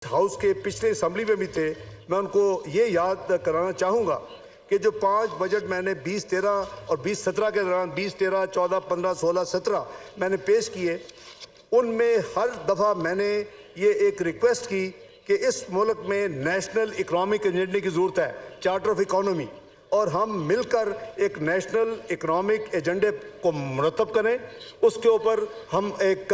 House के पिछले assembly में भी थे। मैं उनको ये याद कराना चाहूँगा कि जो 5 बजट मैंने 2013 और 2017 के दौरान 2013, 14, 15, 16, 17 मैंने पेश किए, उनमें हर दफ़ा मैंने ये एक रिक्वेस्ट की कि इस मुल्क में नेशनल इकनॉमिक एजेंडे की ज़रूरत है, चार्टर ऑफ इकॉनमी, और हम मिलकर एक नेशनल इकनॉमिक एजेंडे को मुरतब करें, उसके ऊपर हम एक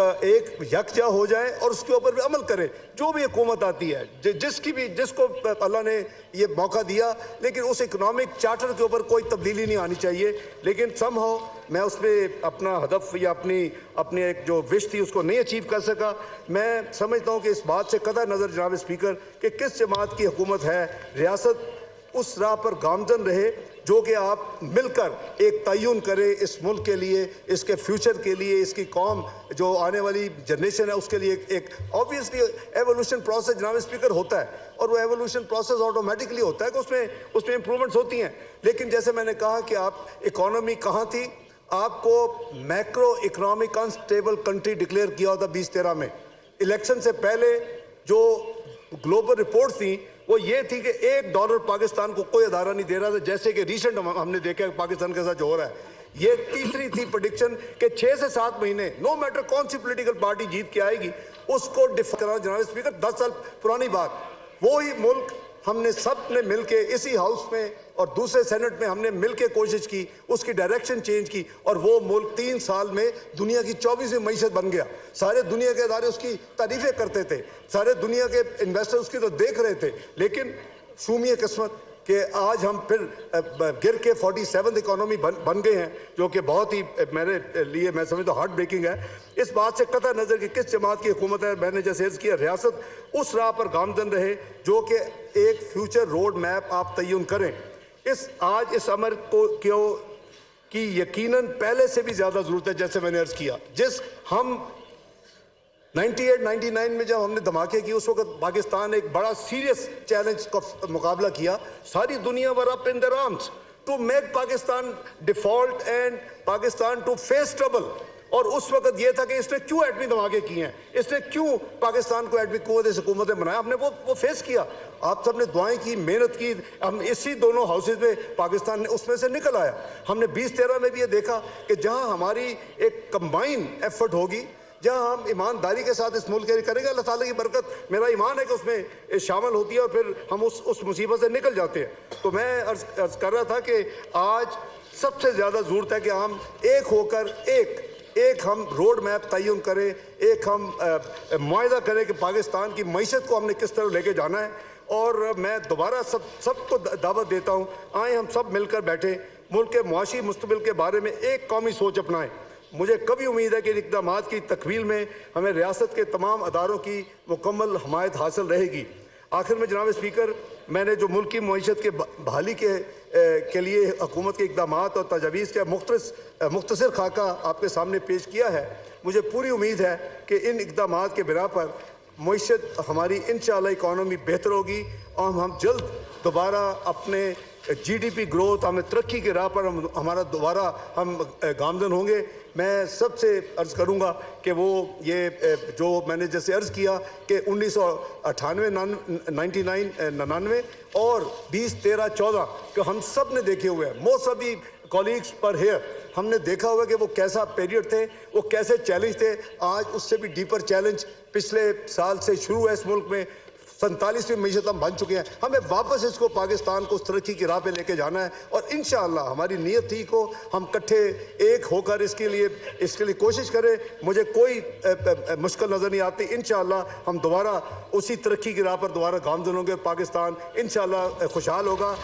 यकजा हो जाए और उसके ऊपर भी अमल करें। जो भी हुकूमत आती है, जिसको अल्लाह ने ये मौका दिया, लेकिन उस इकनॉमिक चार्टर के ऊपर कोई तब्दीली नहीं आनी चाहिए। लेकिन समहाउ मैं उसमें अपना हदफ या अपनी एक जो विश थी उसको नहीं अचीव कर सका। मैं समझता हूँ कि इस बात से कतई नज़र जनाब स्पीकर कि किस जमात की हुकूमत है, रियासत उस राह पर गामजन रहे जो कि आप मिलकर एक तयन करें इस मुल्क के लिए, इसके फ्यूचर के लिए, इसकी कौम जो आने वाली जनरेशन है उसके लिए। एक ऑब्वियसली एवोल्यूशन प्रोसेस जनाब स्पीकर होता है, और वो एवोल्यूशन प्रोसेस ऑटोमेटिकली होता है कि उसमें इंप्रूवमेंट्स होती हैं। लेकिन जैसे मैंने कहा कि आप इकॉनमी कहाँ थी, आपको macro economic unstable country declare किया होता 2013 में। इलेक्शन से पहले जो ग्लोबल रिपोर्ट थी वो ये थी कि $1 पाकिस्तान को कोई अदारा नहीं दे रहा था, जैसे कि रिसेंट हमने देखा पाकिस्तान के साथ जो हो रहा है। ये तीसरी थी प्रेडिक्शन कि 6 से 7 महीने, नो मैटर कौन सी पॉलिटिकल पार्टी जीत के आएगी, उसको डिफर कराना। जनाब स्पीकर 10 साल पुरानी बात, वो ही मुल्क हमने सब ने मिलके इसी हाउस में और दूसरे सेनेट में हमने मिलके कोशिश की, उसकी डायरेक्शन चेंज की, और वो मुल्क 3 साल में दुनिया की 24वीं मईशत बन गया। सारे दुनिया के इदारे उसकी तारीफें करते थे, सारे दुनिया के इन्वेस्टर उसकी तो देख रहे थे। लेकिन शूमिय किस्मत कि आज हम फिर गिर के 47th इकॉनमी बन गए हैं, जो कि बहुत ही मेरे लिए मैं समझता हूँ हार्ट ब्रेकिंग है। इस बात से कतई नज़र कि किस जमात की हुकूमत है, मैंने जैसे अर्ज़ किया, रियासत उस राह पर गामजन रहे जो कि एक फ्यूचर रोड मैप आप तयन करें। आज इस अमर को की यकीनन पहले से भी ज़्यादा ज़रूरत है। जैसे मैंने अर्ज़ किया, हम 98-99 में जब हमने धमाके की, उस वक्त पाकिस्तान एक बड़ा सीरियस चैलेंज का मुकाबला किया। सारी दुनिया were up in their arms to make Pakistan default and Pakistan to face trouble. और उस वक्त ये था कि इसने क्यों एटमी धमाके किए हैं, इसने क्यों पाकिस्तान को एटमी कुव्वत हुकूमत बनाया। हमने वो फेस किया, आप सब ने दुआएं की, मेहनत की, हम इसी दोनों हाउसेज में पाकिस्तान ने उसमें से निकल आया। हमने 2013 में भी ये देखा कि जहां हमारी एक कंबाइन एफर्ट होगी, जहां हम ईमानदारी के साथ इस मुल्क के लिए करेंगे, अल्लाह ताला की बरकत, मेरा ईमान है कि उसमें शामिल होती है और फिर हम उस मुसीबत से निकल जाते हैं। तो मैं अर्ज कर रहा था कि आज सबसे ज़्यादा ज़रूरत है कि हम एक होकर एक हम रोड मैप तयन करें, एक हम मुआहदा करें कि पाकिस्तान की मईशत को हमने किस तरह लेके जाना है। और मैं दोबारा सबको दावत देता हूँ, आए हम सब मिलकर बैठे, मुल्क के मुआशी मुस्तकबिल के बारे में एक कौमी सोच अपनाएं। मुझे कभी उम्मीद है कि इक़दाम की तकमील में हमें रियासत के तमाम अदारों की मुकम्मल हमायत हासिल रहेगी। आखिर में जनाब स्पीकर, मैंने जो मुल्क की मईशत के बहाली के लिए हुकूमत के इक़दाम और तजावीज़ का मुख्तसर खाका आपके सामने पेश किया है। मुझे पूरी उम्मीद है कि इन इक़दाम के बिना पर मईशत हमारी इंशाअल्लाह इकॉनमी बेहतर होगी और हम जल्द दोबारा अपने GDP ग्रोथ, हमें तरक्की के राह पर हमारा दोबारा हम गामजन होंगे। मैं सबसे अर्ज़ करूँगा कि वो ये जो मैंने जैसे अर्ज़ किया कि 1998, 99 और 20, 13, 14 कि हम सब ने देखे हुए हैं, मोस्ट ऑफ दी कॉलीग्स पर हेयर, हमने देखा हुआ कि वो कैसा पीरियड थे, वो कैसे चैलेंज थे। आज उससे भी डीपर चैलेंज पिछले साल से शुरू है इस मुल्क में। 47वीं मईशत हम बन चुके हैं, हमें वापस इसको पाकिस्तान को उस तरक्की की राह पे लेके जाना है। और इंशाअल्लाह हमारी नीयत थी को हम इकट्ठे एक होकर इसके लिए कोशिश करें। मुझे कोई मुश्किल नज़र नहीं आती। इंशाअल्लाह हम दोबारा उसी तरक्की की राह पर दोबारा गामजन होंगे, पाकिस्तान इंशाअल्लाह खुशहाल होगा।